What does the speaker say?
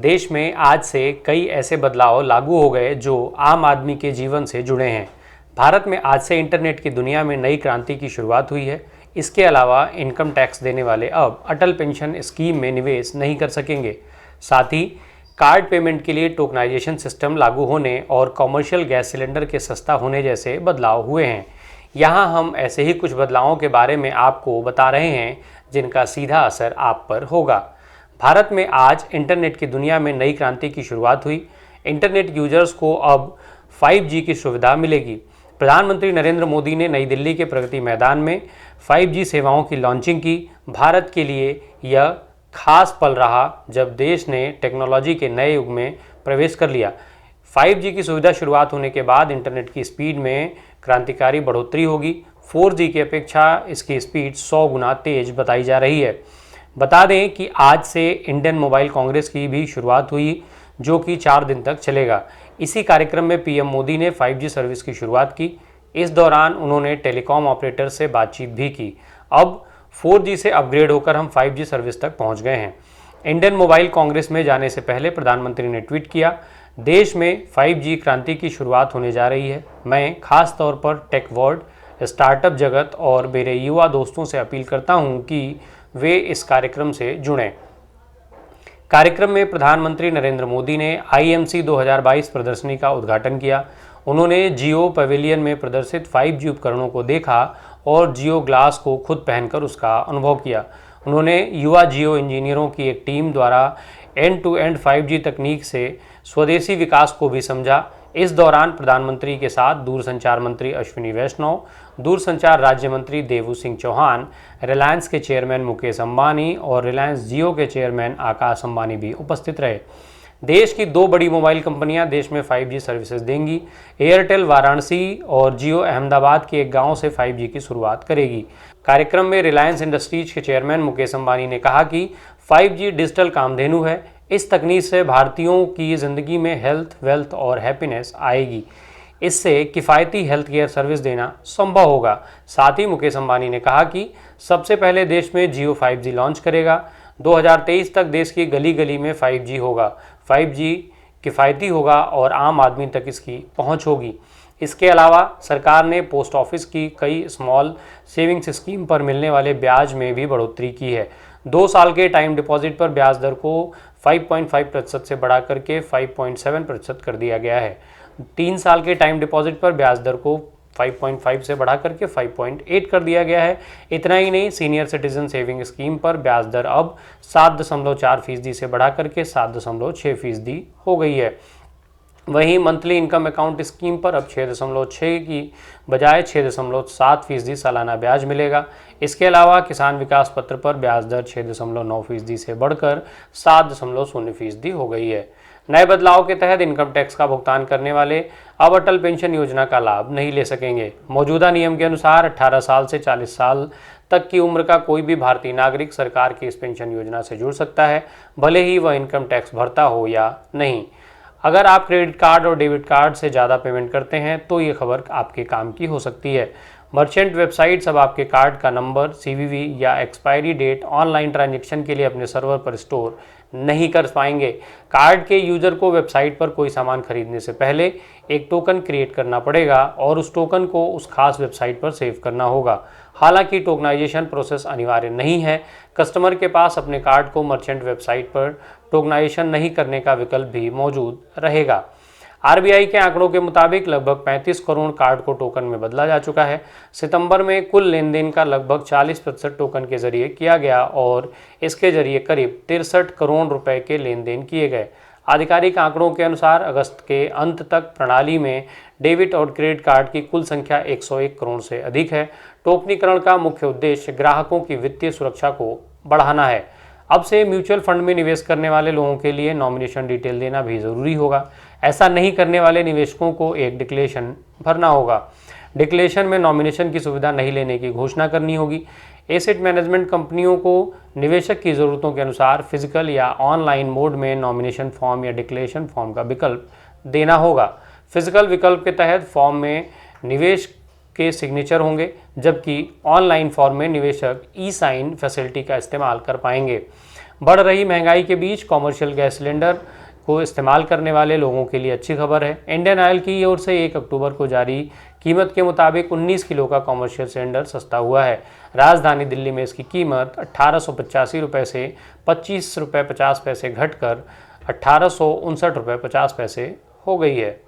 देश में आज से कई ऐसे बदलाव लागू हो गए जो आम आदमी के जीवन से जुड़े हैं। भारत में आज से इंटरनेट की दुनिया में नई क्रांति की शुरुआत हुई है। इसके अलावा इनकम टैक्स देने वाले अब अटल पेंशन स्कीम में निवेश नहीं कर सकेंगे। साथ ही कार्ड पेमेंट के लिए टोकनाइजेशन सिस्टम लागू होने और कॉमर्शियल गैस सिलेंडर के सस्ता होने जैसे बदलाव हुए हैं। यहाँ हम ऐसे ही कुछ बदलावों के बारे में आपको बता रहे हैं जिनका सीधा असर आप पर होगा। भारत में आज इंटरनेट की दुनिया में नई क्रांति की शुरुआत हुई। इंटरनेट यूजर्स को अब 5G की सुविधा मिलेगी। प्रधानमंत्री नरेंद्र मोदी ने नई दिल्ली के प्रगति मैदान में 5G सेवाओं की लॉन्चिंग की। भारत के लिए यह खास पल रहा जब देश ने टेक्नोलॉजी के नए युग में प्रवेश कर लिया। 5G की सुविधा शुरुआत होने के बाद इंटरनेट की स्पीड में क्रांतिकारी बढ़ोतरी होगी। 4G की अपेक्षा इसकी स्पीड 100 गुना तेज बताई जा रही है। बता दें कि आज से इंडियन मोबाइल कांग्रेस की भी शुरुआत हुई, जो कि 4 दिन तक चलेगा। इसी कार्यक्रम में पीएम मोदी ने 5G सर्विस की शुरुआत की। इस दौरान उन्होंने टेलीकॉम ऑपरेटर से बातचीत भी की। अब 4G से अपग्रेड होकर हम 5G सर्विस तक पहुंच गए हैं। इंडियन मोबाइल कांग्रेस में जाने से पहले प्रधानमंत्री ने ट्वीट किया, देश में 5G क्रांति की शुरुआत होने जा रही है। मैं खास तौर पर टेक वर्ल्ड, स्टार्टअप जगत और मेरे युवा दोस्तों से अपील करता हूं कि वे इस कार्यक्रम से जुड़ें। कार्यक्रम में प्रधानमंत्री नरेंद्र मोदी ने IMC 2022 प्रदर्शनी का उद्घाटन किया। उन्होंने जियो पवेलियन में प्रदर्शित 5G उपकरणों को देखा और जियो ग्लास को खुद पहनकर उसका अनुभव किया। उन्होंने युवा जियो इंजीनियरों की एक टीम द्वारा एंड टू एंड 5G तकनीक से स्वदेशी विकास को भी समझा। इस दौरान प्रधानमंत्री के साथ दूरसंचार मंत्री अश्विनी वैष्णव, दूरसंचार राज्य मंत्री देवू सिंह चौहान, रिलायंस के चेयरमैन मुकेश अंबानी और रिलायंस जियो के चेयरमैन आकाश अंबानी भी उपस्थित रहे। देश की 2 बड़ी मोबाइल कंपनियां देश में 5G सर्विसेज देंगी। एयरटेल वाराणसी और जियो अहमदाबाद के एक गांव से 5G की शुरुआत करेगी। कार्यक्रम में रिलायंस इंडस्ट्रीज के चेयरमैन मुकेश अंबानी ने कहा कि 5G डिजिटल कामधेनु है। इस तकनीक से भारतीयों की ज़िंदगी में हेल्थ, वेल्थ और हैप्पीनेस आएगी। इससे किफ़ायती हेल्थ केयर सर्विस देना संभव होगा। साथ ही मुकेश अंबानी ने कहा कि सबसे पहले देश में जियो 5G लॉन्च करेगा। 2023 तक देश की गली गली में 5G होगा। 5G किफ़ायती होगा और आम आदमी तक इसकी पहुंच होगी। इसके अलावा सरकार ने पोस्ट ऑफिस की कई स्मॉल सेविंग्स स्कीम पर मिलने वाले ब्याज में भी बढ़ोतरी की है। 2 साल के टाइम डिपॉजिट पर ब्याज दर को 5.5% से बढ़ा करके 5.7% कर दिया गया है। 3 साल के टाइम डिपॉजिट पर ब्याज दर को 5.5 से बढ़ा करके 5.8 कर दिया गया है। इतना ही नहीं, सीनियर सिटीजन सेविंग स्कीम पर ब्याज दर अब 7.4% से बढ़ा करके 7.6% हो गई है। वहीं मंथली इनकम अकाउंट स्कीम पर अब 6.6 की बजाय 6.7% सालाना ब्याज मिलेगा। इसके अलावा किसान विकास पत्र पर ब्याज दर 6.9% से बढ़कर 7.0% हो गई है। नए बदलाव के तहत इनकम टैक्स का भुगतान करने वाले अब अटल पेंशन योजना का लाभ नहीं ले सकेंगे। मौजूदा नियम के अनुसार 18 साल से 40 साल तक की उम्र का कोई भी भारतीय नागरिक सरकार की इस पेंशन योजना से जुड़ सकता है, भले ही वह इनकम टैक्स भरता हो या नहीं। अगर आप क्रेडिट कार्ड और डेबिट कार्ड से ज़्यादा पेमेंट करते हैं तो ये खबर आपके काम की हो सकती है। मर्चेंट वेबसाइट्स अब आपके कार्ड का नंबर, CVV या एक्सपायरी डेट ऑनलाइन ट्रांजैक्शन के लिए अपने सर्वर पर स्टोर नहीं कर पाएंगे। कार्ड के यूजर को वेबसाइट पर कोई सामान खरीदने से पहले एक टोकन क्रिएट करना पड़ेगा और उस टोकन को उस खास वेबसाइट पर सेव करना होगा। हालांकि टोकनाइजेशन प्रोसेस अनिवार्य नहीं है। कस्टमर के पास अपने कार्ड को मर्चेंट वेबसाइट पर टोकनाइजेशन नहीं करने का विकल्प भी मौजूद रहेगा। RBI के आंकड़ों के मुताबिक लगभग 35 करोड़ कार्ड को टोकन में बदला जा चुका है। सितंबर में कुल लेन देन का लगभग 40% टोकन के जरिए किया गया और इसके जरिए करीब 63 करोड़ रुपए के लेन देन किए गए। आधिकारिक आंकड़ों के अनुसार अगस्त के अंत तक प्रणाली में डेबिट और क्रेडिट कार्ड की कुल संख्या 101 करोड़ से अधिक है। टोकनीकरण का मुख्य उद्देश्य ग्राहकों की वित्तीय सुरक्षा को बढ़ाना है। अब से म्यूचुअल फंड में निवेश करने वाले लोगों के लिए नॉमिनेशन डिटेल देना भी ज़रूरी होगा। ऐसा नहीं करने वाले निवेशकों को एक डिक्लेरेशन भरना होगा। डिक्लेरेशन में नॉमिनेशन की सुविधा नहीं लेने की घोषणा करनी होगी। एसेट मैनेजमेंट कंपनियों को निवेशक की ज़रूरतों के अनुसार फिजिकल या ऑनलाइन मोड में नॉमिनेशन फॉर्म या डिक्लेरेशन फॉर्म का विकल्प देना होगा। फिजिकल विकल्प के तहत फॉर्म में निवेश के सिग्नेचर होंगे, जबकि ऑनलाइन फॉर्म में निवेशक ई साइन फैसिलिटी का इस्तेमाल कर पाएंगे। बढ़ रही महंगाई के बीच कॉमर्शियल गैस सिलेंडर को इस्तेमाल करने वाले लोगों के लिए अच्छी खबर है। इंडियन ऑयल की ओर से 1 अक्टूबर को जारी कीमत के मुताबिक 19 किलो का कॉमर्शियल सिलेंडर सस्ता हुआ है। राजधानी दिल्ली में इसकी कीमत 1885 से 25 रुपये 50 पैसे घटकर 1859 रुपये 50 पैसे हो गई है।